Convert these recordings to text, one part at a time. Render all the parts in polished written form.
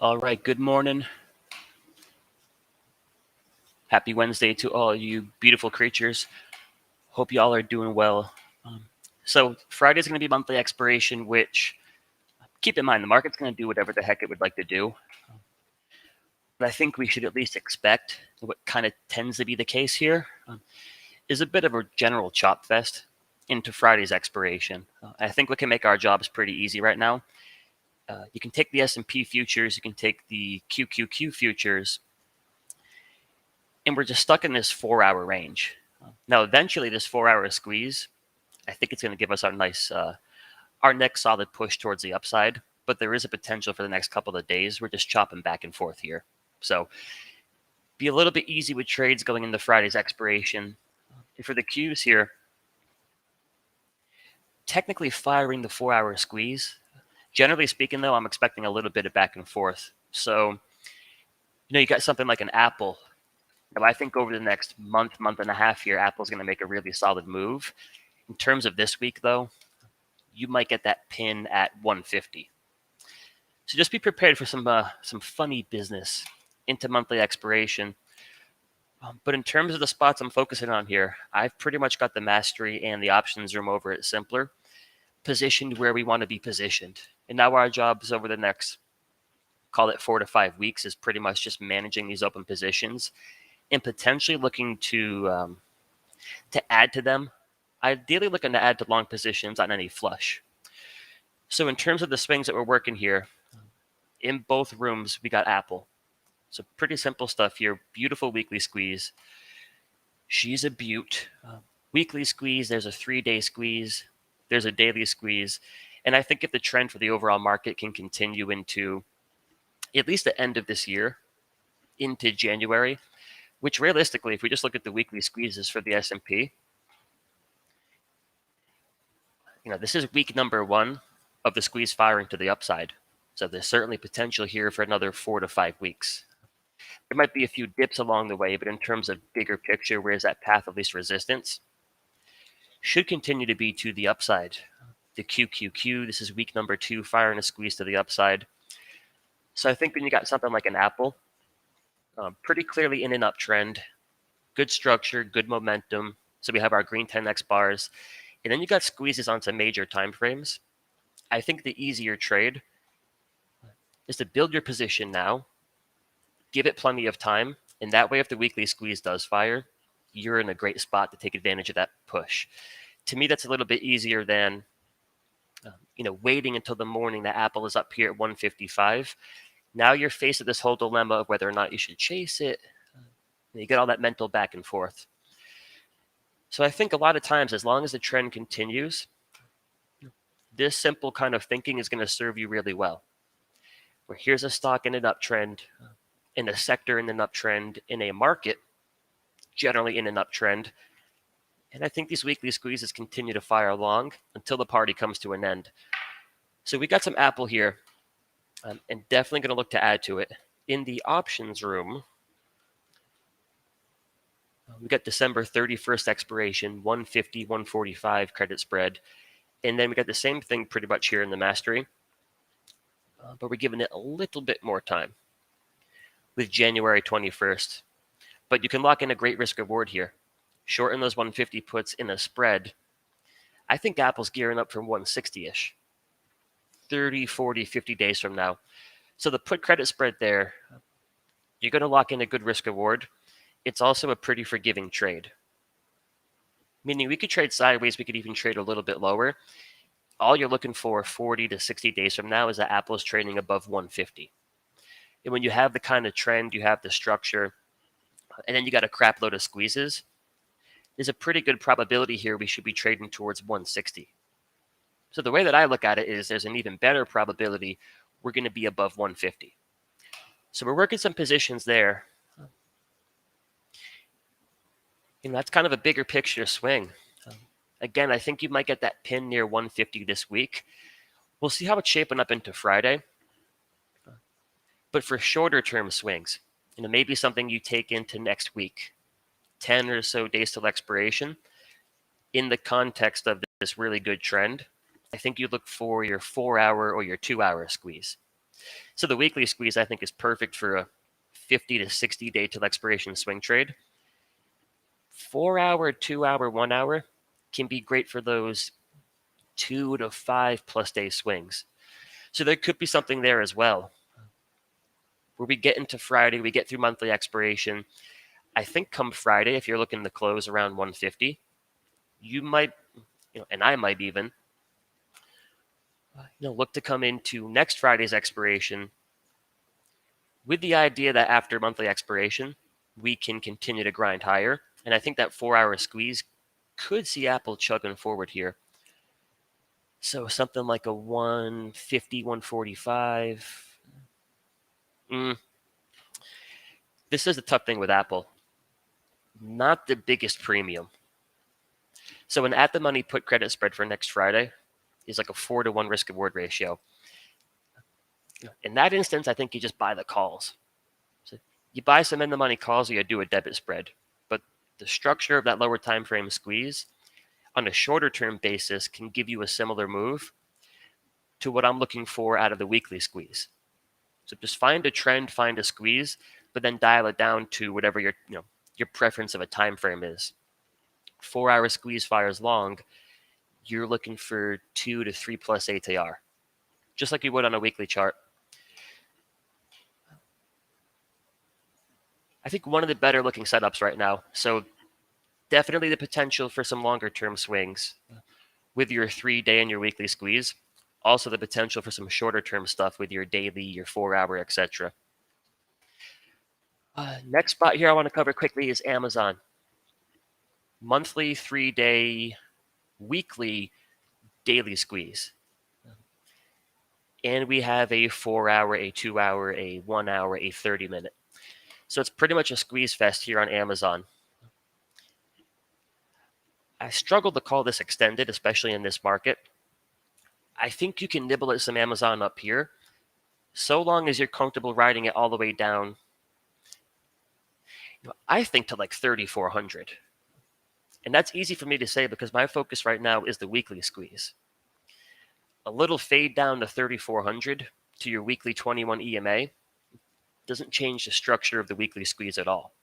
All right, good morning. Happy Wednesday to all you beautiful creatures. Hope you all are doing well. So Friday's going to be monthly expiration, which keep in mind the market's going to do whatever the heck it would like to do. But I think we should at least expect what kind of tends to be the case here is a bit of a general chop fest into Friday's expiration. I think we can make our jobs pretty easy right now. You can take the S&P futures, you can take the QQQ futures, and we're just stuck in this 4-hour range. Now, eventually, this 4-hour squeeze, I think it's going to give us our next solid push towards the upside. But there is a potential for the next couple of days. We're just chopping back and forth here. So be a little bit easy with trades going into Friday's expiration. For the Qs here, technically firing the 4-hour squeeze. Generally speaking, though, I'm expecting a little bit of back and forth. So, you got something like an Apple. Now, I think over the next month and a half here, Apple's going to make a really solid move. In terms of this week, though, you might get that pin at 150. So just be prepared for some funny business into monthly expiration. But in terms of the spots I'm focusing on here, I've pretty much got the mastery and the options room over at Simpler positioned where we want to be positioned. And now our jobs over the next, call it 4 to 5 weeks, is pretty much just managing these open positions and potentially looking to add to them. Ideally looking to add to long positions on any flush. So in terms of the swings that we're working here, in both rooms, we got Apple. So pretty simple stuff here. Beautiful weekly squeeze. She's a beaut. Weekly squeeze, there's a 3-day squeeze. There's a daily squeeze. And I think if the trend for the overall market can continue into at least the end of this year, into January, which realistically, if we just look at the weekly squeezes for the S&P, this is week number 1 of the squeeze firing to the upside. So there's certainly potential here for another 4 to 5 weeks. There might be a few dips along the way, but in terms of bigger picture, where's that path of least resistance? Should continue to be to the upside. The QQQ, this is week number 2, firing a squeeze to the upside. So I think when you got something like an Apple, pretty clearly in an uptrend, good structure, good momentum. So we have our green 10x bars. And then you got squeezes onto major time frames. I think the easier trade is to build your position now, give it plenty of time, and that way if the weekly squeeze does fire, you're in a great spot to take advantage of that push. To me, that's a little bit easier than waiting until the morning that Apple is up here at 155. Now you're faced with this whole dilemma of whether or not you should chase it. You get all that mental back and forth. So I think a lot of times, as long as the trend continues, this simple kind of thinking is going to serve you really well. Where here's a stock in an uptrend, in a sector in an uptrend, in a market generally in an uptrend. And I think these weekly squeezes continue to fire along until the party comes to an end. So we got some Apple here, and definitely going to look to add to it. In the options room, we got December 31st expiration, 150, 145 credit spread. And then we got the same thing pretty much here in the mastery. But we're giving it a little bit more time with January 21st. But you can lock in a great risk reward here. Shorten those 150 puts in a spread. I think Apple's gearing up for 160-ish. 30, 40, 50 days from now. So the put credit spread there, you're going to lock in a good risk reward. It's also a pretty forgiving trade. Meaning we could trade sideways, we could even trade a little bit lower. All you're looking for 40 to 60 days from now is that Apple is trading above 150. And when you have the kind of trend, you have the structure, and then you got a crap load of squeezes, there's a pretty good probability here we should be trading towards 160. So the way that I look at it is there's an even better probability we're going to be above 150. So we're working some positions there. That's kind of a bigger picture swing. Again, I think you might get that pin near 150 this week. We'll see how it's shaping up into Friday. But for shorter term swings, maybe something you take into next week, 10 or so days till expiration, in the context of this really good trend, I think you look for your 4-hour or your 2-hour squeeze. So the weekly squeeze, I think, is perfect for a 50 to 60 day till expiration swing trade. 4 hour, 2 hour, 1 hour can be great for those 2 to 5+ day swings. So there could be something there as well. Where we get into Friday, we get through monthly expiration. I think come Friday, if you're looking to close around 150, you might, and I might even, look to come into next Friday's expiration with the idea that after monthly expiration, we can continue to grind higher. And I think that 4 hour squeeze could see Apple chugging forward here. So something like a 150, 145. This is the tough thing with Apple. Not the biggest premium. So an at the money put credit spread for next Friday is like a 4-to-1 risk reward ratio. In that instance, I think you just buy the calls. So you buy some in the money calls or you do a debit spread. But the structure of that lower time frame squeeze on a shorter term basis can give you a similar move to what I'm looking for out of the weekly squeeze. So just find a trend, find a squeeze, but then dial it down to whatever your preference of a time frame is. 4 hour squeeze fires long, you're looking for 2 to 3+ ATR, just like you would on a weekly chart. I think one of the better looking setups right now. So definitely the potential for some longer term swings with your 3-day and your weekly squeeze. Also the potential for some shorter term stuff with your daily, your 4 hour, etc. Next spot here I want to cover quickly is Amazon. Monthly, 3-day, weekly, daily squeeze. And we have a 4 hour, a 2 hour, a 1 hour, a 30-minute. So it's pretty much a squeeze fest here on Amazon. I struggle to call this extended, especially in this market. I think you can nibble at some Amazon up here, so long as you're comfortable riding it all the way down. I think to like 3,400. And that's easy for me to say because my focus right now is the weekly squeeze. A little fade down to 3,400 to your weekly 21 EMA doesn't change the structure of the weekly squeeze at all.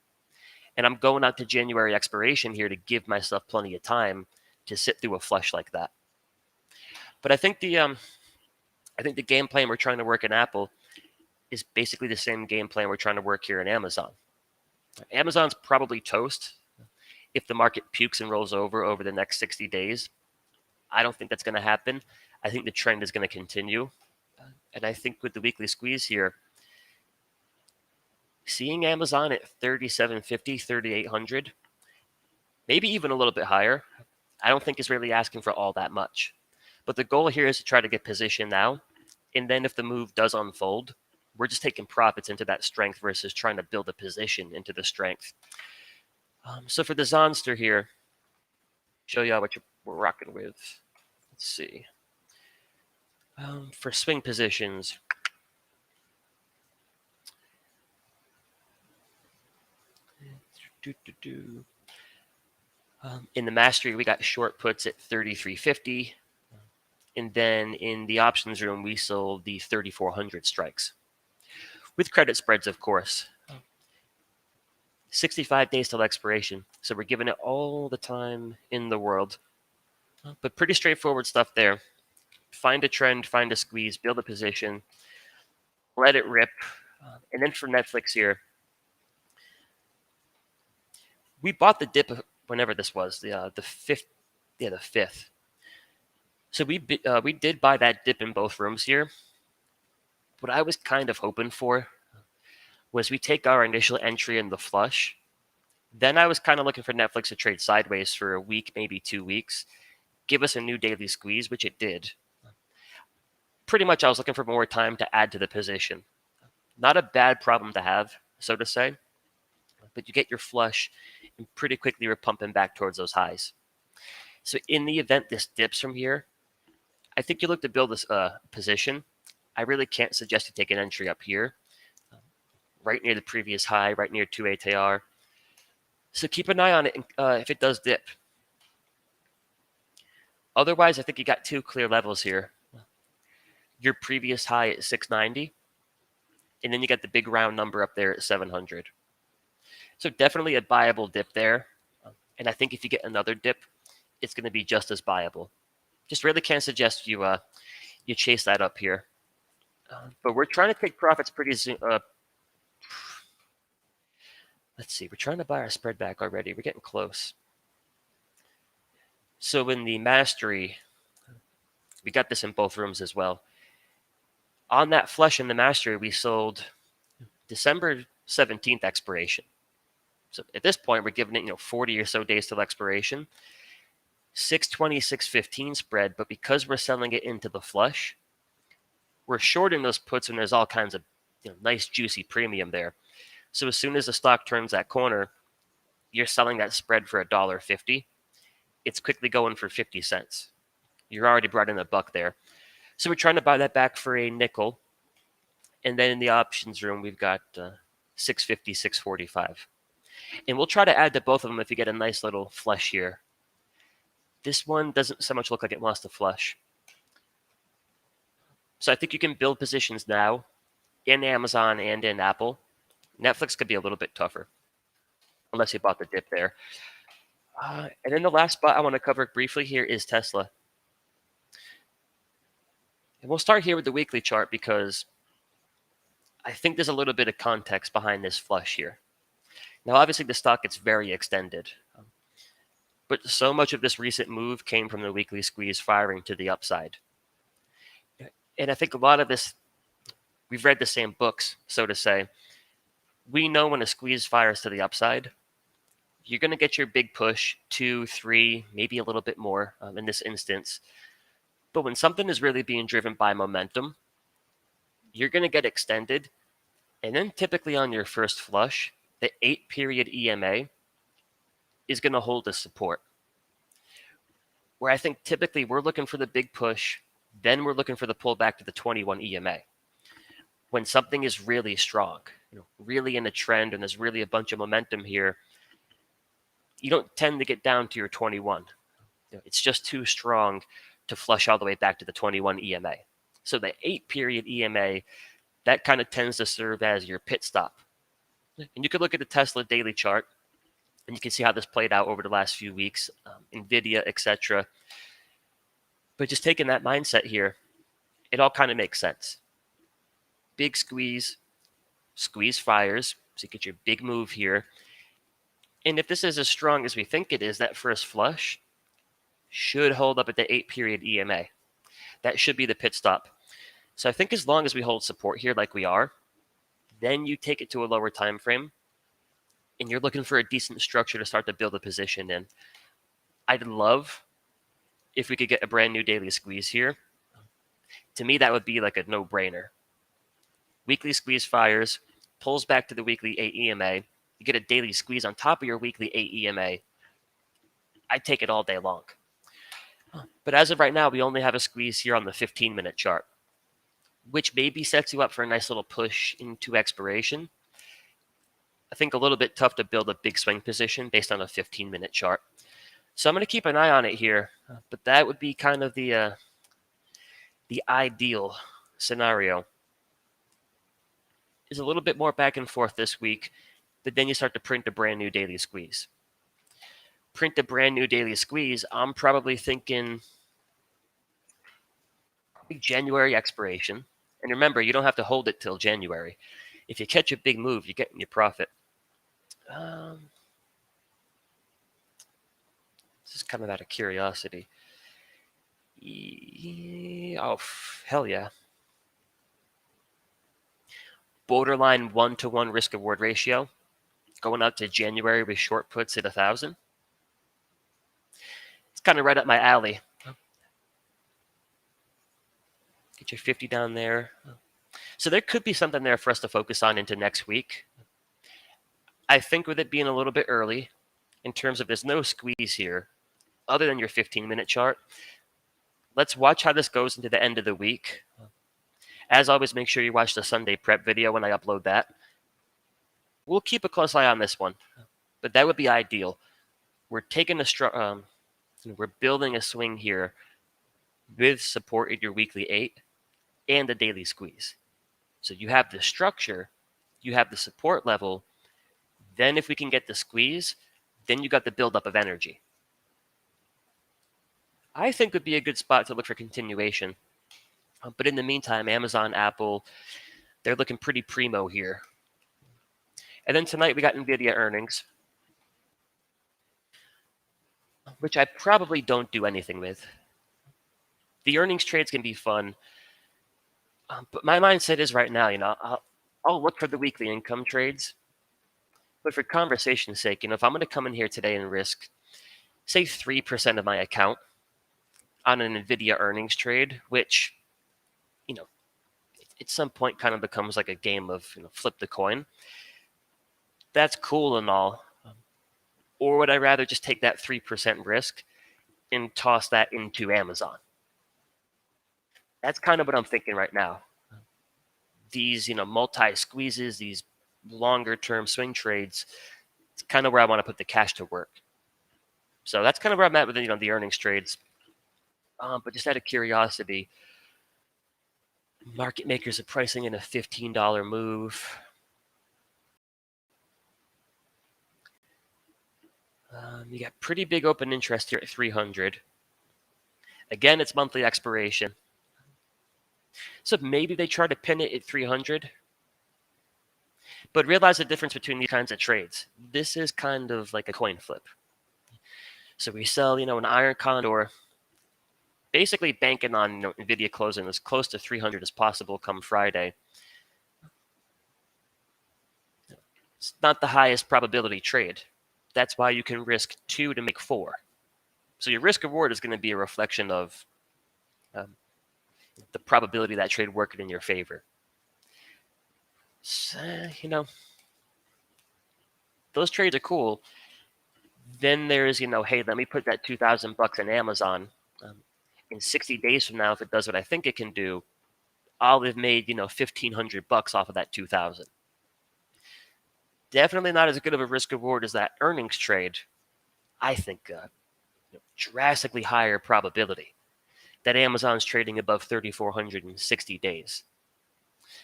And I'm going out to January expiration here to give myself plenty of time to sit through a flush like that. But I think the game plan we're trying to work in Apple is basically the same game plan we're trying to work here in Amazon. Amazon's probably toast if the market pukes and rolls over the next 60 days. I don't think that's going to happen. I think the trend is going to continue. And I think with the weekly squeeze here, seeing Amazon at 3,750, 3,800, maybe even a little bit higher, I don't think is really asking for all that much. But the goal here is to try to get position now. And then if the move does unfold, we're just taking profits into that strength versus trying to build a position into the strength. So for the Zonster here, show you what we're rocking with. Let's see. For swing positions, in the mastery, we got short puts at 3,350. And then in the options room, we sold the 3,400 strikes. With credit spreads, of course. 65 days till expiration. So we're giving it all the time in the world. But pretty straightforward stuff there. Find a trend, find a squeeze, build a position, let it rip. And then for Netflix here, we bought the dip whenever this was, the 5th. Yeah, the 5th. So we did buy that dip in both rooms here. What I was kind of hoping for was we take our initial entry in the flush. Then I was kind of looking for Netflix to trade sideways for a week, maybe 2 weeks, give us a new daily squeeze, which it did. Pretty much I was looking for more time to add to the position. Not a bad problem to have, so to say, but you get your flush and pretty quickly we're pumping back towards those highs. So in the event this dips from here, I think you look to build this position. I really can't suggest you take an entry up here, right near the previous high, right near 2 ATR. So keep an eye on it if it does dip. Otherwise, I think you got two clear levels here. Your previous high at 690 And then you got the big round number up there at 700. So definitely a buyable dip there. And I think if you get another dip, it's going to be just as buyable. Just really can't suggest you chase that up here. But we're trying to take profits pretty soon. Let's see. We're trying to buy our spread back already. We're getting close. So in the mastery, we got this in both rooms as well. On that flush in the mastery, we sold December 17th expiration. So at this point, we're giving it 40 or so days till expiration. 620, 615 spread, but because we're selling it into the flush, we're shorting those puts and there's all kinds of nice juicy premium there. So as soon as the stock turns that corner, you're selling that spread for $1.50. It's quickly going for 50 cents. You're already brought in $1 there. So we're trying to buy that back for a nickel. And then in the options room, we've got 650, 645. And we'll try to add to both of them if you get a nice little flush here. This one doesn't so much look like it wants to flush. So I think you can build positions now in Amazon and in Apple. Netflix could be a little bit tougher, unless you bought the dip there. And then the last spot I want to cover briefly here is Tesla. And we'll start here with the weekly chart because I think there's a little bit of context behind this flush here. Now, obviously, the stock gets very extended. But so much of this recent move came from the weekly squeeze firing to the upside. And I think a lot of this, we've read the same books, so to say. We know when a squeeze fires to the upside, you're going to get your big push, 2, 3, maybe a little bit more in this instance. But when something is really being driven by momentum, you're going to get extended. And then typically on your first flush, the 8-period EMA is going to hold the support. Where I think typically we're looking for the big push, then we're looking for the pullback to the 21 EMA. When something is really strong, really in a trend, and there's really a bunch of momentum here, you don't tend to get down to your 21. It's just too strong to flush all the way back to the 21 EMA. So the 8-period EMA, that kind of tends to serve as your pit stop. And you could look at the Tesla daily chart, and you can see how this played out over the last few weeks, NVIDIA, etc. But just taking that mindset here, it all kind of makes sense. Big squeeze fires, so you get your big move here. And if this is as strong as we think it is, that first flush should hold up at the 8-period EMA. That should be the pit stop. So I think as long as we hold support here like we are, then you take it to a lower time frame, and you're looking for a decent structure to start to build a position in. I'd love if we could get a brand new daily squeeze here. To me, that would be like a no-brainer. Weekly squeeze fires, pulls back to the weekly 8 EMA. You get a daily squeeze on top of your weekly 8 EMA. I'd take it all day long. But as of right now, we only have a squeeze here on the 15-minute chart, which maybe sets you up for a nice little push into expiration. I think a little bit tough to build a big swing position based on a 15-minute chart. So I'm going to keep an eye on it here, but that would be kind of the ideal scenario. Is a little bit more back and forth this week, but then you start to print a brand new daily squeeze. Print a brand new daily squeeze, I'm probably thinking January expiration. And remember, you don't have to hold it till January. If you catch a big move, you're getting your profit. This is kind of out of curiosity. Oh, hell yeah. Borderline 1-to-1 risk-reward ratio. Going out to January with short puts at 1,000. It's kind of right up my alley. Get your 50 down there. So there could be something there for us to focus on into next week. I think with it being a little bit early, in terms of there's no squeeze here, other than your 15-minute chart, let's watch how this goes into the end of the week. As always, make sure you watch the Sunday prep video when I upload that. We'll keep a close eye on this one, but that would be ideal. We're taking we're building a swing here with support at your weekly 8 and a daily squeeze. So you have the structure, you have the support level. Then if we can get the squeeze, then you got the buildup of energy. I think would be a good spot to look for continuation. But in the meantime, Amazon, Apple, they're looking pretty primo here. And then tonight we got NVIDIA earnings, which I probably don't do anything with. The earnings trades can be fun, but my mindset is right now, I'll look for the weekly income trades. But for conversation's sake, if I'm going to come in here today and risk, say, 3% of my account on an NVIDIA earnings trade, which, you know, at some point kind of becomes like a game of flip the coin. That's cool and all. Or would I rather just take that 3% risk and toss that into Amazon? That's kind of what I'm thinking right now. These, multi squeezes, these longer term swing trades, it's kind of where I want to put the cash to work. So that's kind of where I'm at with the earnings trades. But just out of curiosity, market makers are pricing in a $15 move. You got pretty big open interest here at 300. Again, it's monthly expiration. So maybe they try to pin it at 300. But realize the difference between these kinds of trades. This is kind of like a coin flip. So we sell, an iron condor, basically banking on NVIDIA closing as close to 300 as possible come Friday. It's not the highest probability trade. That's why you can risk 2 to make 4. So your risk reward is going to be a reflection of the probability of that trade working in your favor. So, those trades are cool. Then there's, hey, let me put that $2,000 in Amazon. In 60 days from now, if it does what I think it can do, I'll have made, $1,500 off of that 2,000. Definitely not as good of a risk reward as that earnings trade. I think drastically higher probability that Amazon's trading above 3,400 in 60 days.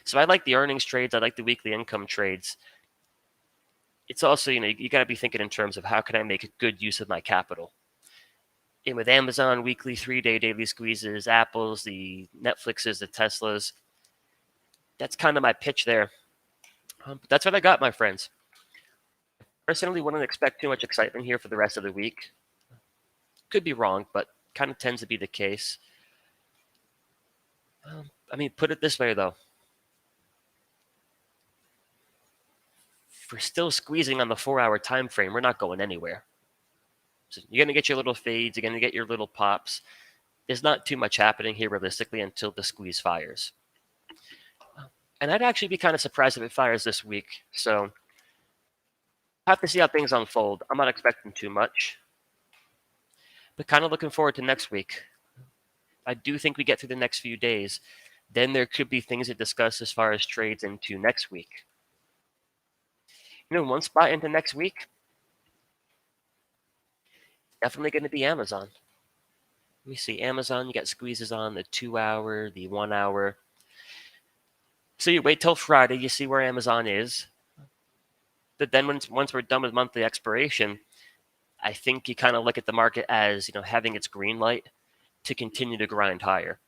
So I like the earnings trades. I like the weekly income trades. It's also, you got to be thinking in terms of how can I make a good use of my capital. And with Amazon, weekly, 3-day daily squeezes, Apple's, the Netflixes, the Teslas, that's kind of my pitch there. But that's what I got, my friends. Personally, wouldn't expect too much excitement here for the rest of the week. Could be wrong, but kind of tends to be the case. Put it this way, though. If we're still squeezing on the 4-hour time frame, we're not going anywhere. So you're going to get your little fades. You're going to get your little pops. There's not too much happening here realistically until the squeeze fires. And I'd actually be kind of surprised if it fires this week. So have to see how things unfold. I'm not expecting too much. But kind of looking forward to next week. I do think we get through the next few days. Then there could be things to discuss as far as trades into next week. One spot into next week, definitely going to be Amazon. Let me see. Amazon, you got squeezes on the 2-hour, the 1-hour. So you wait till Friday, you see where Amazon is. But then once we're done with monthly expiration, I think you kind of look at the market as having its green light to continue to grind higher.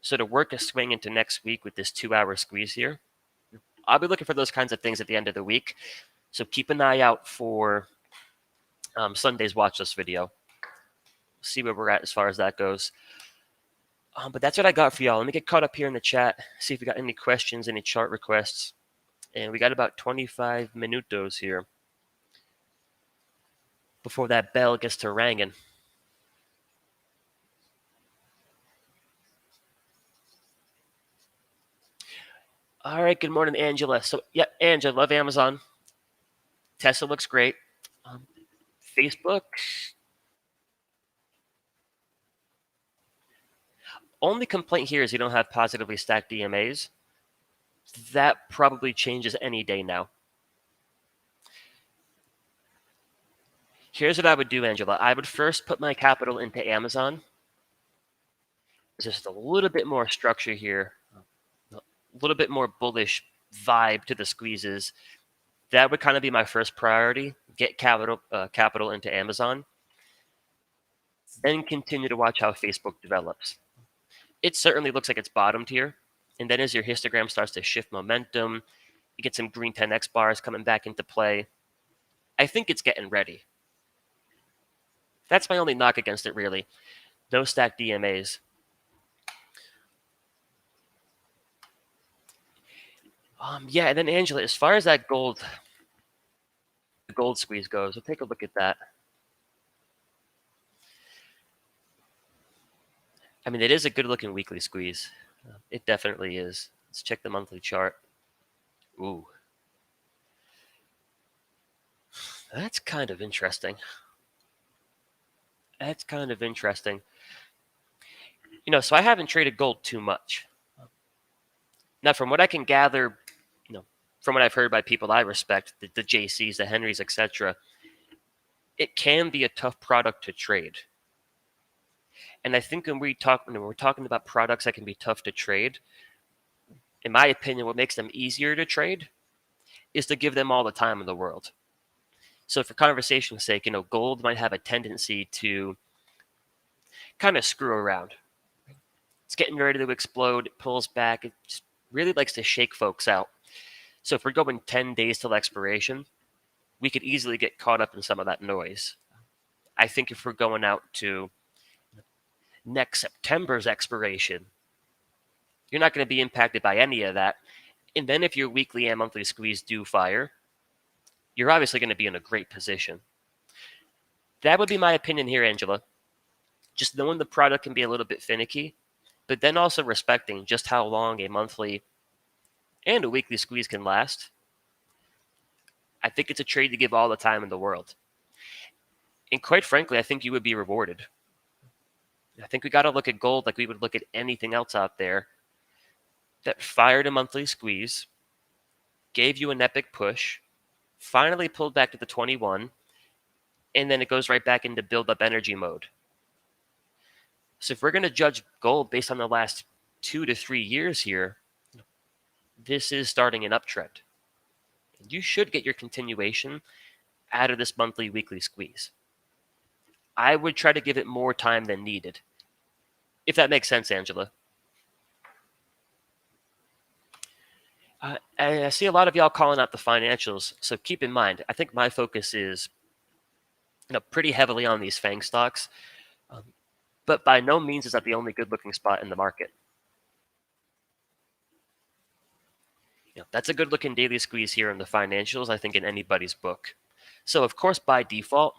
So to work a swing into next week with this 2-hour squeeze here, I'll be looking for those kinds of things at the end of the week. So keep an eye out for Sunday's watch list video. See where we're at as far as that goes. But that's what I got for y'all. Let me get caught up here in the chat, see if we got any questions, any chart requests. And we got about 25 minutos here before that bell gets to ringing. All right, good morning, Angela. So, yeah, Angela, love Amazon. Tesla looks great. Facebook, only complaint here is you don't have positively stacked DMAs. That probably changes any day now. Here's what I would do, Angela. I would first put my capital into Amazon. Just a little bit more structure here. little bit more bullish vibe to the squeezes, that would kind of be my first priority. Get capital into Amazon, then continue to watch how Facebook develops. It certainly looks like it's bottomed here. And then as your histogram starts to shift momentum, you get some green 10x bars coming back into play. I think it's getting ready. That's my only knock against it, really. No stack DMAs. Yeah, and then Angela, as far as that the gold squeeze goes, we'll take a look at that. I mean, it is a good-looking weekly squeeze. It definitely is. Let's check the monthly chart. Ooh. That's kind of interesting. That's kind of interesting. So I haven't traded gold too much. Now, from what I can gather, from what I've heard by people I respect, the JCs, the Henrys, etc., it can be a tough product to trade. And I think when we're talking about products that can be tough to trade, in my opinion, what makes them easier to trade is to give them all the time in the world. So for conversation's sake, gold might have a tendency to kind of screw around. It's getting ready to explode. It pulls back. It just really likes to shake folks out. So if we're going 10 days till expiration, we could easily get caught up in some of that noise. I think if we're going out to next September's expiration, you're not going to be impacted by any of that. And then if your weekly and monthly squeeze do fire, you're obviously going to be in a great position. That would be my opinion here, Angela. Just knowing the product can be a little bit finicky, but then also respecting just how long a monthly and a weekly squeeze can last. I think it's a trade to give all the time in the world. And quite frankly, I think you would be rewarded. I think we got to look at gold like we would look at anything else out there that fired a monthly squeeze, gave you an epic push, finally pulled back to the 21, and then it goes right back into build-up energy mode. So if we're going to judge gold based on the last 2 to 3 years here, this is starting an uptrend. You should get your continuation out of this monthly, weekly squeeze. I would try to give it more time than needed. If that makes sense, Angela. And I see a lot of y'all calling out the financials. So keep in mind, I think my focus is pretty heavily on these FANG stocks. But by no means is that the only good-looking spot in the market. That's a good-looking daily squeeze here in the financials, I think, in anybody's book. So, of course, by default,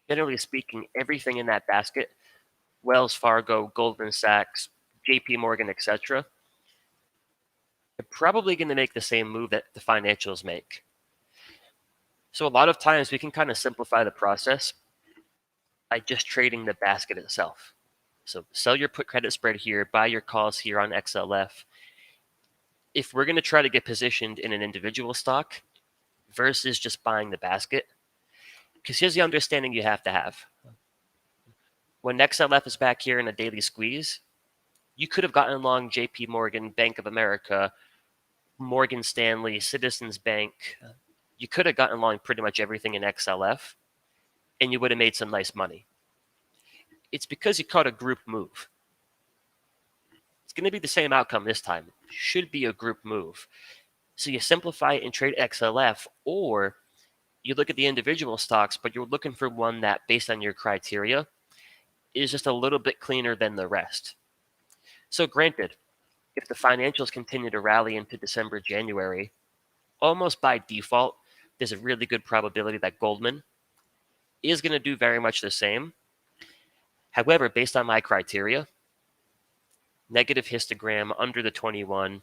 generally speaking, everything in that basket, Wells Fargo, Goldman Sachs, JP Morgan, etc., they're probably going to make the same move that the financials make. So a lot of times we can kind of simplify the process by just trading the basket itself. So sell your put credit spread here, buy your calls here on XLF. If we're going to try to get positioned in an individual stock versus just buying the basket, because here's the understanding you have to have. When XLF is back here in a daily squeeze, you could have gotten along JP Morgan, Bank of America, Morgan Stanley, Citizens Bank. You could have gotten along pretty much everything in XLF, and you would have made some nice money. It's because you caught a group move. It's going to be the same outcome this time. It should be a group move. So you simplify it and trade XLF, or you look at the individual stocks, but you're looking for one that, based on your criteria, is just a little bit cleaner than the rest. So granted, if the financials continue to rally into December, January, almost by default, there's a really good probability that Goldman is going to do very much the same. However, based on my criteria, negative histogram under the 21,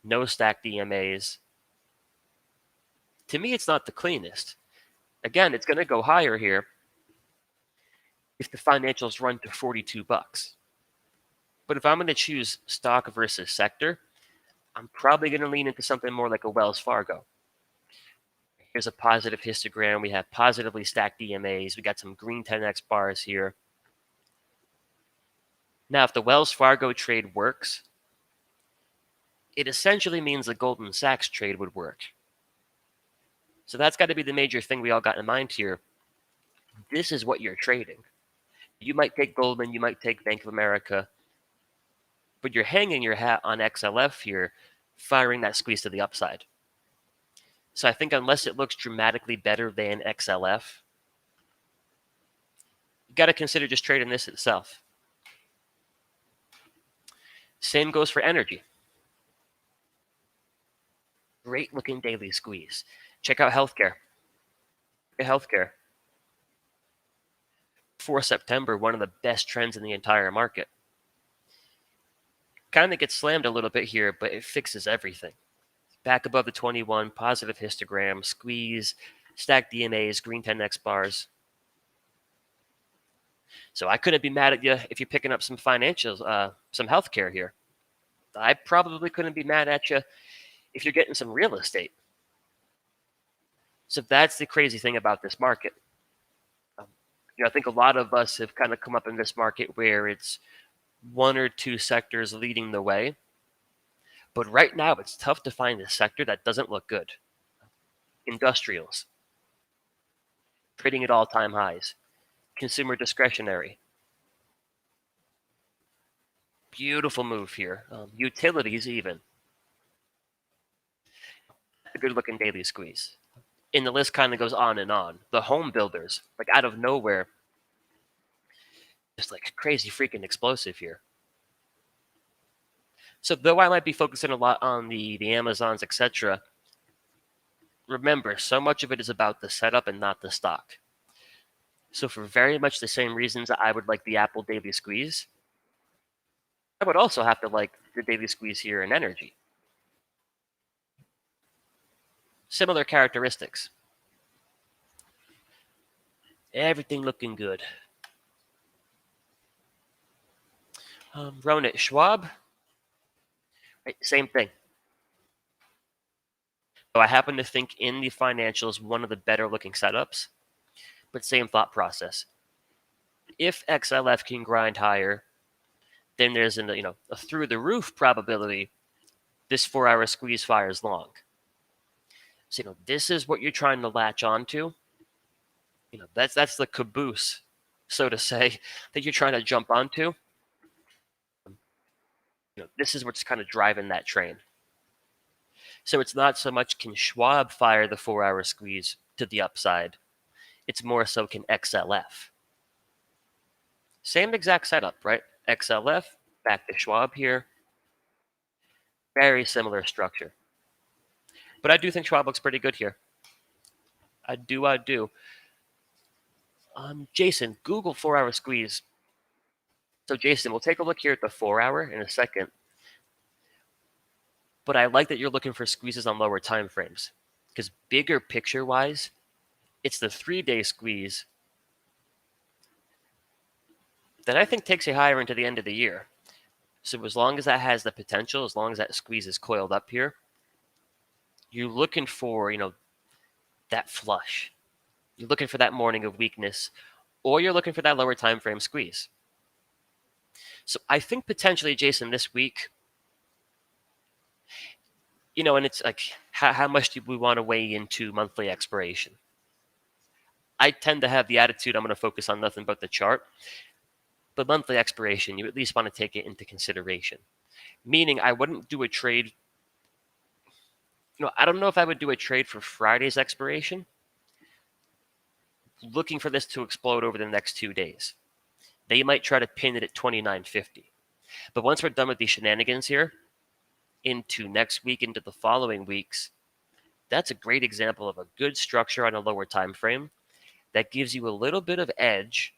no stack DMAs, to me, it's not the cleanest. Again, it's going to go higher here if the financials run to $42. But if I'm going to choose stock versus sector, I'm probably going to lean into something more like a Wells Fargo. Here's a positive histogram. We have positively stacked DMAs. We got some green 10x bars here. Now, if the Wells Fargo trade works, it essentially means the Goldman Sachs trade would work. So that's got to be the major thing we all got in mind here. This is what you're trading. You might take Goldman, you might take Bank of America, but you're hanging your hat on XLF here, firing that squeeze to the upside. So I think unless it looks dramatically better than XLF, you got to consider just trading this itself. Same goes for energy. Great looking daily squeeze. Check out healthcare. Healthcare. For September, one of the best trends in the entire market. Kind of gets slammed a little bit here, but it fixes everything. Back above the 21, positive histogram, squeeze, stacked DMAs, green 10x bars. So I couldn't be mad at you if you're picking up some financials, some healthcare here. I probably couldn't be mad at you if you're getting some real estate. So that's the crazy thing about this market. I think a lot of us have kind of come up in this market where it's one or two sectors leading the way. But right now, it's tough to find a sector that doesn't look good. Industrials, trading at all-time highs. Consumer discretionary. Beautiful move here. Utilities even. A good-looking daily squeeze. And the list kind of goes on and on. The home builders, like out of nowhere, just like crazy freaking explosive here. So though I might be focusing a lot on the Amazons, etc., remember, so much of it is about the setup and not the stock. So for very much the same reasons I would like the Apple daily squeeze, I would also have to like the daily squeeze here in energy. Similar characteristics. Everything looking good. Ronit Schwab, right, same thing. So I happen to think in the financials, one of the better looking setups, but same thought process. If XLF can grind higher, then there's a through the roof probability this 4-hour squeeze fires long. So this is what you're trying to latch onto. That's the caboose, so to say, that you're trying to jump onto. This is what's kind of driving that train. So it's not so much can Schwab fire the 4-hour squeeze to the upside. It's more so can XLF. Same exact setup, right? XLF, back to Schwab here. Very similar structure. But I do think Schwab looks pretty good here. I do. Jason, Google 4-hour squeeze. So Jason, we'll take a look here at the 4-hour in a second. But I like that you're looking for squeezes on lower time frames. Because bigger picture-wise, it's the 3-day squeeze that I think takes you higher into the end of the year. So as long as that has the potential, as long as that squeeze is coiled up here, you're looking for, that flush. You're looking for that morning of weakness, or you're looking for that lower time frame squeeze. So I think potentially, Jason, this week, and it's like, how much do we want to weigh into monthly expiration? I tend to have the attitude I'm going to focus on nothing but the chart. But monthly expiration, you at least want to take it into consideration. Meaning I wouldn't do a trade. I don't know if I would do a trade for Friday's expiration, looking for this to explode over the next 2 days. They might try to pin it at 29.50. But once we're done with these shenanigans here, into next week, into the following weeks, that's a great example of a good structure on a lower time frame that gives you a little bit of edge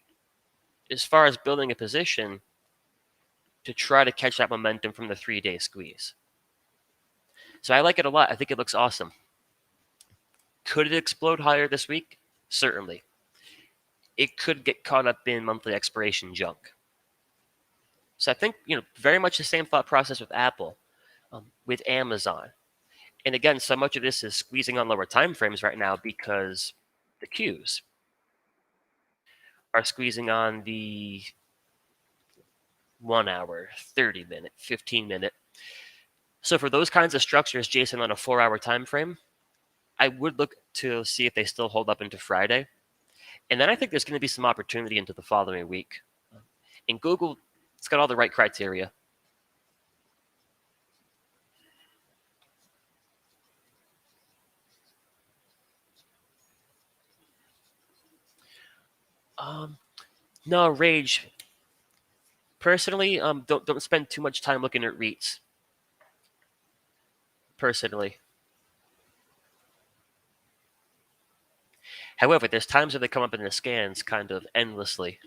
as far as building a position to try to catch that momentum from the 3-day squeeze. So I like it a lot. I think it looks awesome. Could it explode higher this week? Certainly. It could get caught up in monthly expiration junk. So I think, very much the same thought process with Apple, with Amazon. And again, so much of this is squeezing on lower time frames right now because the Qs are squeezing on the 1 hour, 30 minute, 15 minute. So for those kinds of structures, Jason, on a 4-hour time frame, I would look to see if they still hold up into Friday. And then I think there's going to be some opportunity into the following week. And Google, it's got all the right criteria. No, Rage. Personally, don't spend too much time looking at REITs. Personally, however, there's times where they come up in the scans kind of endlessly.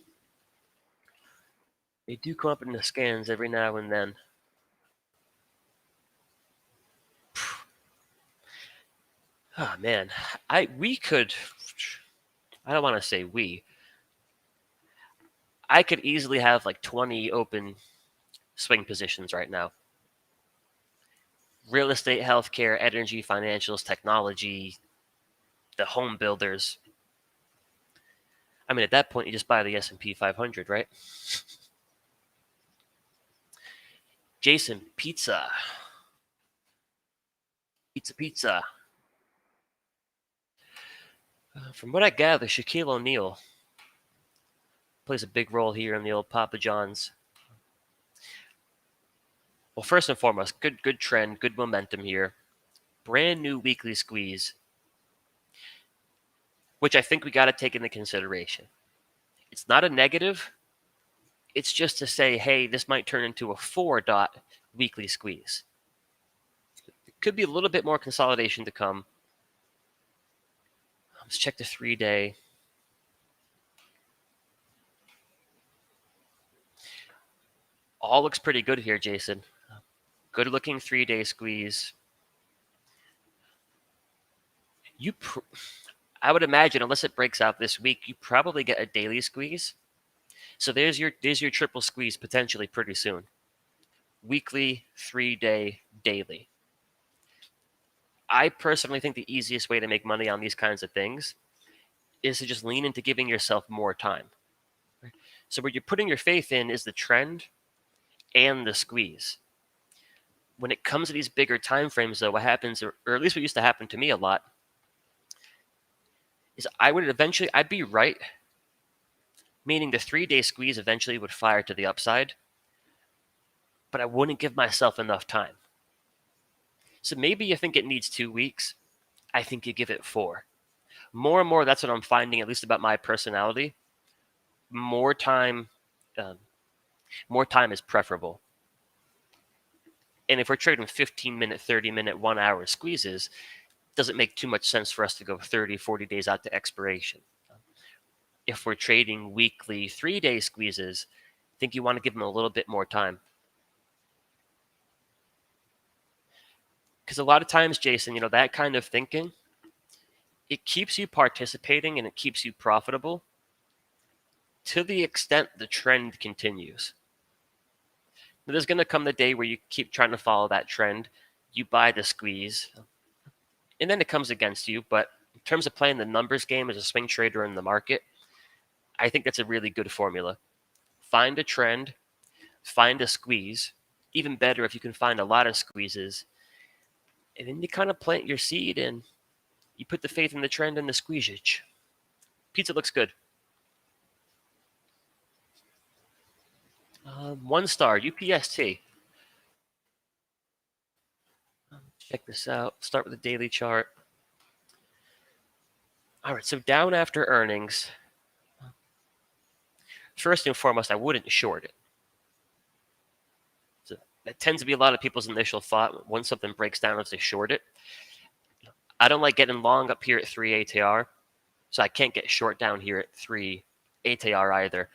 They do come up in the scans every now and then. Oh man, we could. I don't want to say we. I could easily have like 20 open swing positions right now. Real estate, healthcare, energy, financials, technology, the home builders. I mean, at that point, you just buy the S&P 500, right? Jason, pizza. Pizza. From what I gather, Shaquille O'Neal plays a big role here in the old Papa John's. Well, first and foremost, good trend, good momentum here. Brand new weekly squeeze, which I think we got to take into consideration. It's not a negative. It's just to say, hey, this might turn into a 4-dot weekly squeeze. It could be a little bit more consolidation to come. Let's check the 3-day. All looks pretty good here, Jason. Good looking 3-day squeeze. I would imagine, unless it breaks out this week, you probably get a daily squeeze. So there's your triple squeeze potentially pretty soon. Weekly, 3-day, daily. I personally think the easiest way to make money on these kinds of things is to just lean into giving yourself more time. So what you're putting your faith in is the trend and the squeeze. When it comes to these bigger time frames, though, what happens, or at least what used to happen to me a lot, is I'd be right, meaning the 3-day squeeze eventually would fire to the upside, but I wouldn't give myself enough time. So maybe you think it needs 2 weeks. I think you give it 4. More and more, that's what I'm finding, at least about my personality. More time is preferable. And if we're trading 15-minute, 30-minute, 1-hour squeezes, it doesn't make too much sense for us to go 30, 40 days out to expiration. If we're trading weekly 3-day squeezes, I think you want to give them a little bit more time. Because a lot of times, Jason, that kind of thinking, it keeps you participating and it keeps you profitable to the extent the trend continues. Now, there's going to come the day where you keep trying to follow that trend, you buy the squeeze, and then it comes against you. But in terms of playing the numbers game as a swing trader in the market, I think that's a really good formula. Find a trend, find a squeeze. Even better if you can find a lot of squeezes, and then you kind of plant your seed and you put the faith in the trend and the squeezage. Pizza looks good. 1 star, UPST. Check this out. Start with the daily chart. All right, so down after earnings. First and foremost, I wouldn't short it. So that tends to be a lot of people's initial thought. Once something breaks down, is to short it. I don't like getting long up here at 3 ATR, so I can't get short down here at 3 ATR either.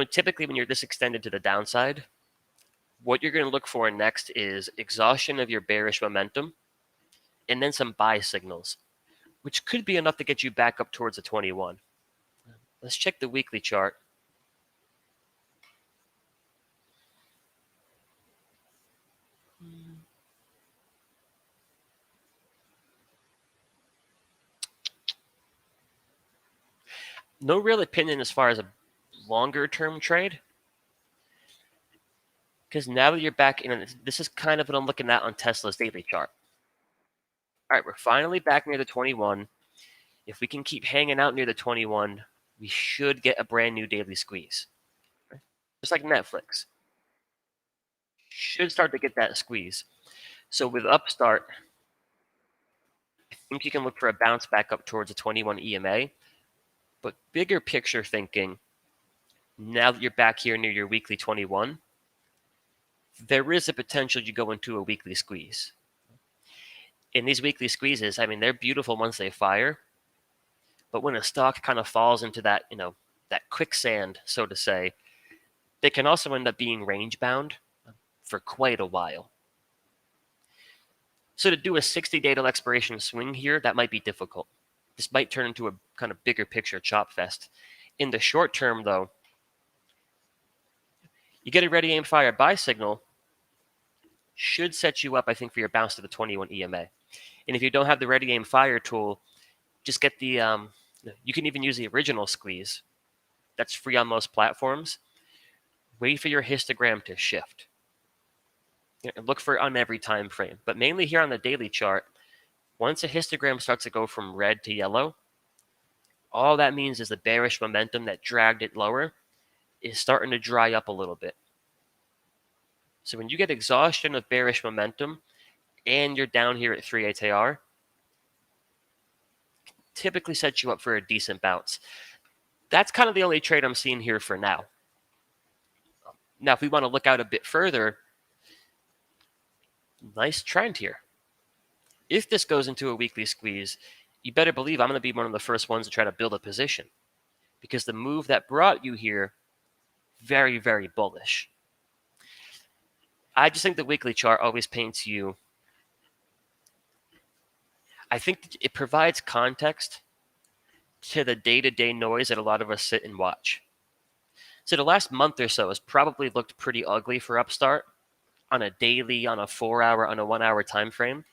Typically when you're this extended to the downside, what you're going to look for next is exhaustion of your bearish momentum and then some buy signals, which could be enough to get you back up towards the 21. Let's check the weekly chart. No real opinion as far as a longer term trade, Because now that you're back in, this is kind of what I'm looking at on Tesla's daily chart. All right, we're finally back near the 21. If we can keep hanging out near the 21, we should get a brand new daily squeeze. Right? Just like Netflix. Should start to get that squeeze. So with Upstart, I think you can look for a bounce back up towards a 21 EMA. But bigger picture thinking, now that you're back here near your weekly 21, there is a potential you go into a weekly squeeze. In these weekly squeezes, I mean, they're beautiful once they fire, but when a stock kind of falls into that, that quicksand, so to say, they can also end up being range bound for quite a while. So to do a 60-day till expiration swing here, that might be difficult. This might turn into a kind of bigger picture chop fest. In the short term, though, you get a ready, aim, fire buy signal, should set you up, I think, for your bounce to the 21 EMA. And if you don't have the ready, aim, fire tool, just get the, you can even use the original squeeze. That's free on most platforms. Wait for your histogram to shift. Look for it on every time frame, but mainly here on the daily chart. Once a histogram starts to go from red to yellow, all that means is the bearish momentum that dragged it lower is starting to dry up a little bit. So when you get exhaustion of bearish momentum and you're down here at 3 ATR, typically sets you up for a decent bounce. That's kind of the only trade I'm seeing here for now. Now, if we want to look out a bit further, nice trend here. If this goes into a weekly squeeze, you better believe I'm going to be one of the first ones to try to build a position, because the move that brought you here, very, very bullish. I just think the weekly chart always paints you. I think it provides context to the day-to-day noise that a lot of us sit and watch. So the last month or so has probably looked pretty ugly for Upstart on a daily, on a 4-hour, on a 1-hour time frame.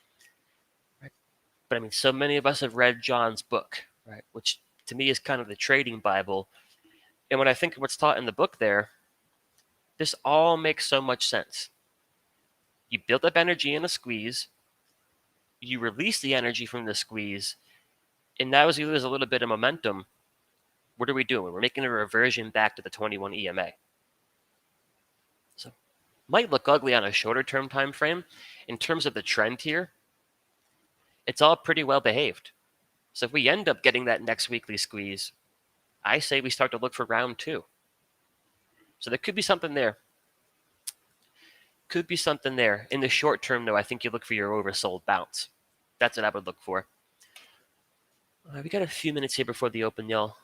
Right? But I mean, so many of us have read John's book, right? Which to me is kind of the trading Bible. And when I think of what's taught in the book there, this all makes so much sense. You build up energy in a squeeze, you release the energy from the squeeze, and now as you lose a little bit of momentum, what are we doing? We're making a reversion back to the 21 EMA. So might look ugly on a shorter term time frame. In terms of the trend here, it's all pretty well behaved. So if we end up getting that next weekly squeeze, I say we start to look for round 2. So there could be something there. Could be something there. In the short term, though, I think you look for your oversold bounce. That's what I would look for. We got a few minutes here before the open, y'all.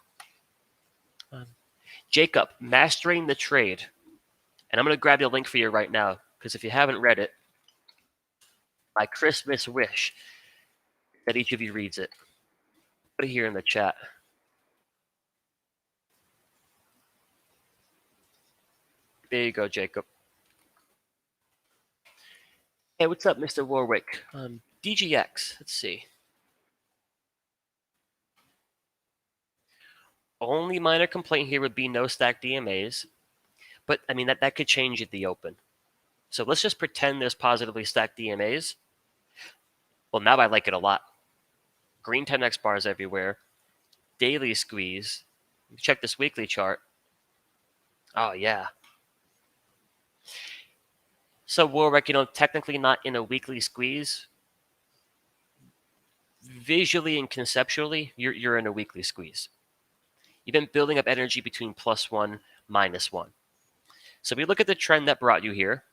Jacob, Mastering the Trade. And I'm going to grab you a link for you right now, because if you haven't read it, my Christmas wish that each of you reads it. Put it here in the chat. There you go, Jacob. Hey, what's up, Mr. Warwick? DGX, let's see. Only minor complaint here would be no stacked DMAs. But, I mean, that could change at the open. So let's just pretend there's positively stacked DMAs. Well, now I like it a lot. Green 10x bars everywhere. Daily squeeze. Check this weekly chart. Oh, yeah. So Warwick, technically not in a weekly squeeze. Visually and conceptually, you're in a weekly squeeze. You've been building up energy between +1, -1. So we look at the trend that brought you here.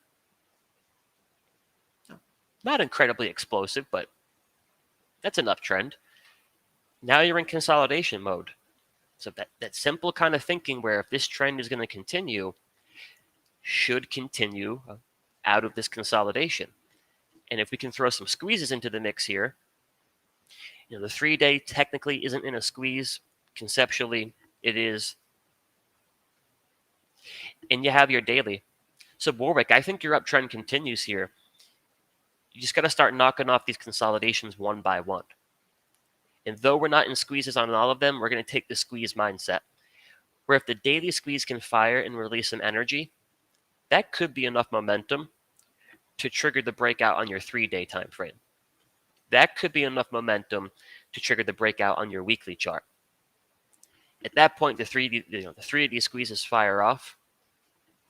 Not incredibly explosive, but that's enough trend. Now you're in consolidation mode. So that simple kind of thinking where if this trend is going to continue, should continue out of this consolidation. And if we can throw some squeezes into the mix here, the 3-day technically isn't in a squeeze. Conceptually, it is. And you have your daily. So Warwick, I think your uptrend continues here. You just got to start knocking off these consolidations one by one. And though we're not in squeezes on all of them, we're going to take the squeeze mindset. Where if the daily squeeze can fire and release some energy, that could be enough momentum to trigger the breakout on your 3-day time frame. That could be enough momentum to trigger the breakout on your weekly chart. At that point, the three of these squeezes fire off.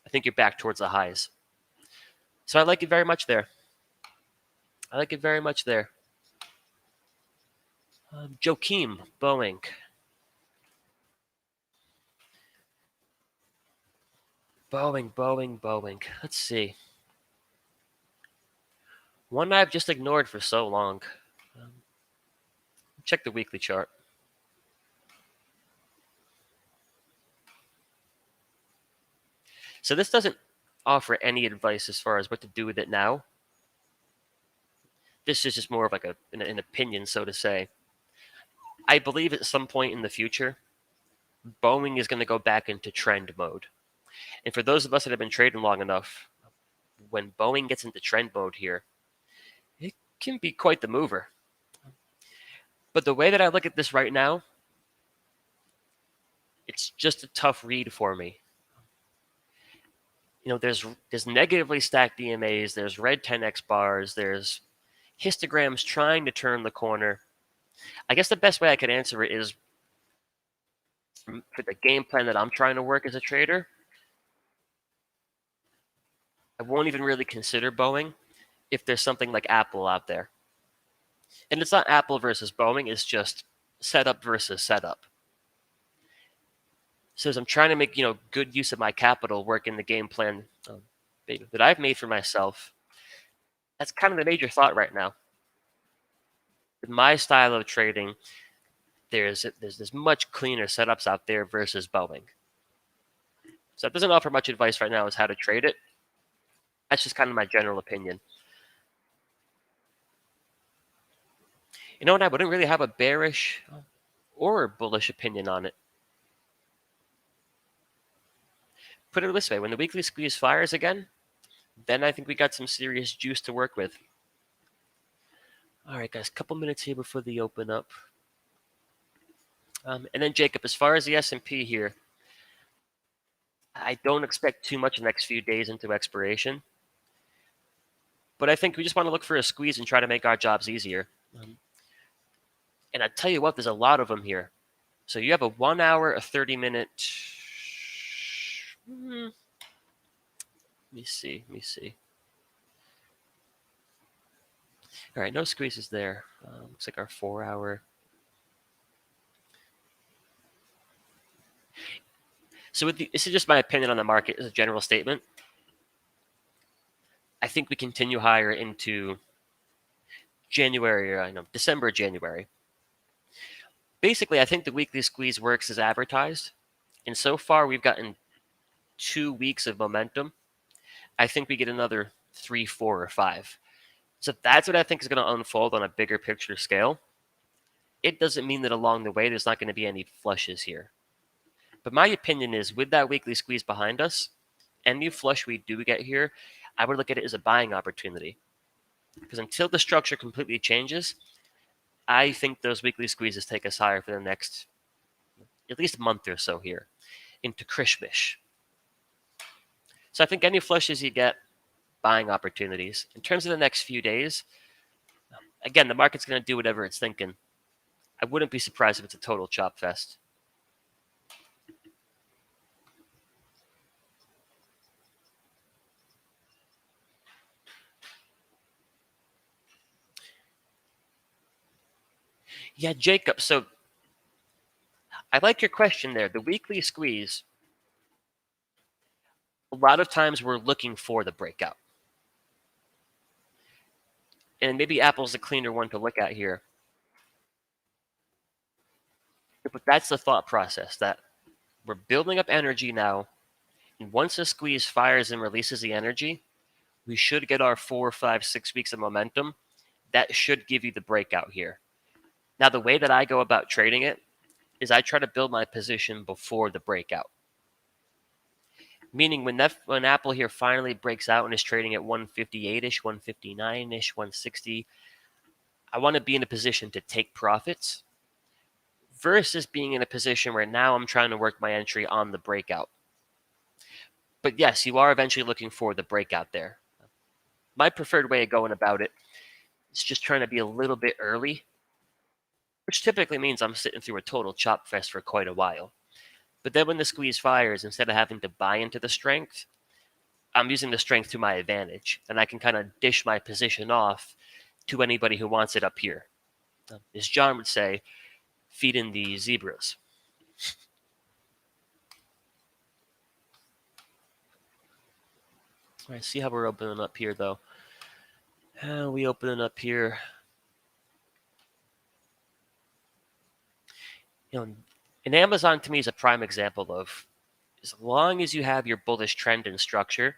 I think you're back towards the highs. So I like it very much there. I like it very much there. Joachim, Boeing. Boeing. Let's see. One I've just ignored for so long. Check the weekly chart. So this doesn't offer any advice as far as what to do with it now. This is just more of like an opinion, so to say. I believe at some point in the future, Boeing is going to go back into trend mode. And for those of us that have been trading long enough, when Boeing gets into trend mode here, it can be quite the mover. But the way that I look at this right now, it's just a tough read for me. There's negatively stacked EMAs, there's red 10x bars, there's histograms trying to turn the corner. I guess the best way I could answer it is for the game plan that I'm trying to work as a trader, I won't even really consider Boeing if there's something like Apple out there. And it's not Apple versus Boeing, it's just setup versus setup. So as I'm trying to make good use of my capital, work in the game plan that I've made for myself, that's kind of the major thought right now. With my style of trading, there's much cleaner setups out there versus Boeing. So that doesn't offer much advice right now as how to trade it. That's just kind of my general opinion. You know what? I wouldn't really have a bearish or bullish opinion on it. Put it this way, when the weekly squeeze fires again, then I think we got some serious juice to work with. All right, guys, a couple minutes here before the open up. And then Jacob, as far as the S&P here, I don't expect too much in the next few days into expiration. But I think we just want to look for a squeeze and try to make our jobs easier. And I tell you what, there's a lot of them here. So you have a 1 hour, a 30-minute. Let me see. All right, no squeezes there. Looks like our 4 hour. So this is just my opinion on the market as a general statement. I think we continue higher into January, or December, January. Basically, I think the weekly squeeze works as advertised. And so far, we've gotten 2 weeks of momentum. I think we get another 3, 4, or 5. So that's what I think is going to unfold on a bigger picture scale. It doesn't mean that along the way, there's not going to be any flushes here. But my opinion is with that weekly squeeze behind us, any flush we do get here, I would look at it as a buying opportunity. Because until the structure completely changes, I think those weekly squeezes take us higher for the next at least a month or so here into Christmas. So I think any flushes you get, buying opportunities. In terms of the next few days, again, the market's going to do whatever it's thinking. I wouldn't be surprised if it's a total chop fest. Yeah, Jacob, so I like your question there. The weekly squeeze, a lot of times we're looking for the breakout. And maybe Apple's the cleaner one to look at here. But that's the thought process, that we're building up energy now. And once the squeeze fires and releases the energy, we should get our 4, 5, 6 weeks of momentum. That should give you the breakout here. Now, the way that I go about trading it is I try to build my position before the breakout. Meaning when Apple here finally breaks out and is trading at 158-ish, 159-ish, 160, I want to be in a position to take profits versus being in a position where now I'm trying to work my entry on the breakout. But yes, you are eventually looking for the breakout there. My preferred way of going about it is just trying to be a little bit early, which typically means I'm sitting through a total chop fest for quite a while. But then when the squeeze fires, instead of having to buy into the strength, I'm using the strength to my advantage, and I can kind of dish my position off to anybody who wants it up here. As John would say, feed in the zebras. All right, see how we're opening up here, though. We opening up here. And Amazon to me is a prime example of, as long as you have your bullish trend and structure,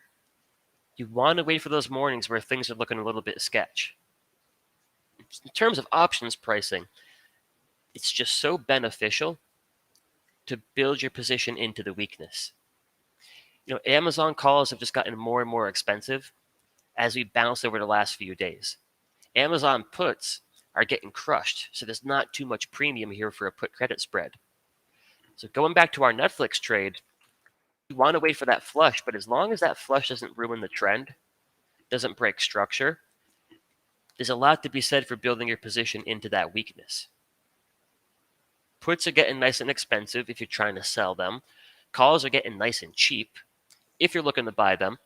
you want to wait for those mornings where things are looking a little bit sketch. In terms of options pricing, it's just so beneficial to build your position into the weakness. Amazon calls have just gotten more and more expensive as we bounce over the last few days. Amazon puts are getting crushed, so there's not too much premium here for a put credit spread. So going back to our Netflix trade, you want to wait for that flush, but as long as that flush doesn't ruin the trend, doesn't break structure, there's a lot to be said for building your position into that weakness. Puts are getting nice and expensive if you're trying to sell them. Calls are getting nice and cheap if you're looking to buy them.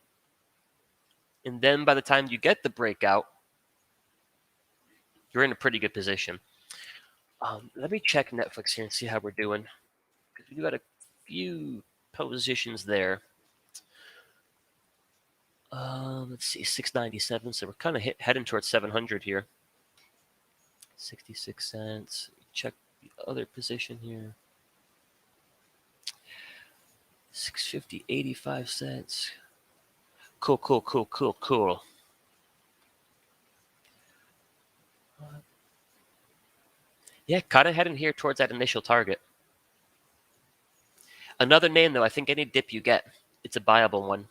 And then by the time you get the breakout, you're in a pretty good position. Let me check Netflix here and see how we're doing, because we do got a few positions there. Let's see, 697. So we're kind of heading towards 700 here. 66 cents. Check the other position here. 650, 85 cents. Cool. Yeah, kind of heading here towards that initial target. Another name, though, I think any dip you get, it's a buyable one.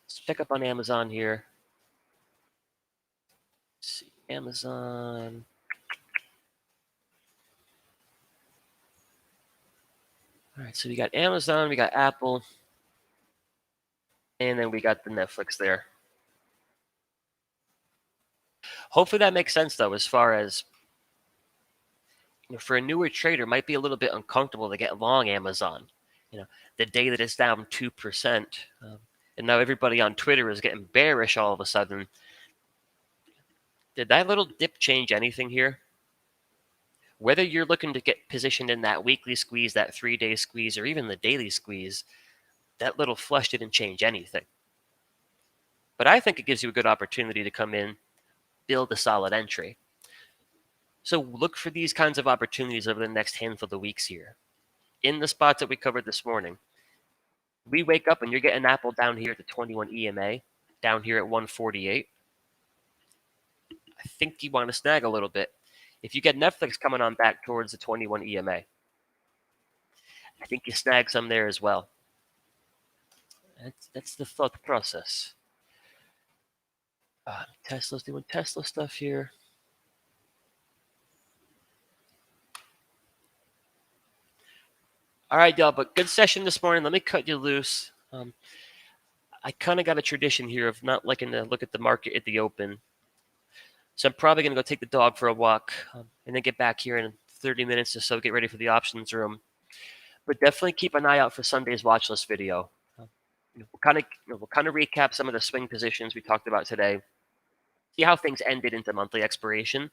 Let's check up on Amazon here. Let's see, Amazon. All right, so we got Amazon, we got Apple, and then we got the Netflix there. Hopefully that makes sense, though, as far as for a newer trader, might be a little bit uncomfortable to get long Amazon. The day that it's down 2%, and now everybody on Twitter is getting bearish all of a sudden. Did that little dip change anything here? Whether you're looking to get positioned in that weekly squeeze, that 3-day squeeze, or even the daily squeeze, that little flush didn't change anything. But I think it gives you a good opportunity to come in, build a solid entry. So look for these kinds of opportunities over the next handful of weeks here. In the spots that we covered this morning, we wake up and you're getting Apple down here at the 21 EMA, down here at 148. I think you want to snag a little bit. If you get Netflix coming on back towards the 21 EMA, I think you snag some there as well. That's the thought process. Tesla's doing Tesla stuff here. All right, y'all, but good session this morning. Let me cut you loose. I kind of got a tradition here of not liking to look at the market at the open. So I'm probably going to go take the dog for a walk and then get back here in 30 minutes or so, get ready for the options room. But definitely keep an eye out for Sunday's watch list video. We'll kind of recap some of the swing positions we talked about today, see how things ended into monthly expiration,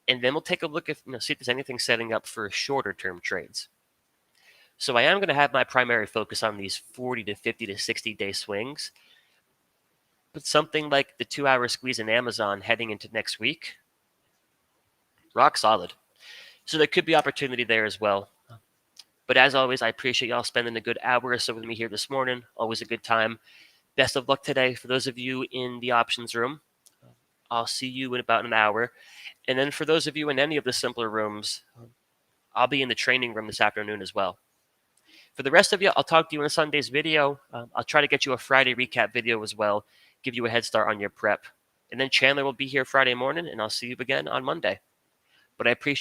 and then we'll take a look at see if there's anything setting up for shorter term trades. So I am going to have my primary focus on these 40 to 50 to 60 day swings. But something like the 2-hour squeeze in Amazon heading into next week, rock solid. So there could be opportunity there as well. But as always, I appreciate y'all spending a good hour or so with me here this morning. Always a good time. Best of luck today for those of you in the options room. I'll see you in about an hour. And then for those of you in any of the simpler rooms, I'll be in the training room this afternoon as well. For the rest of you, I'll talk to you in Sunday's video. I'll try to get you a Friday recap video as well, give you a head start on your prep. And then Chandler will be here Friday morning, and I'll see you again on Monday. But I appreciate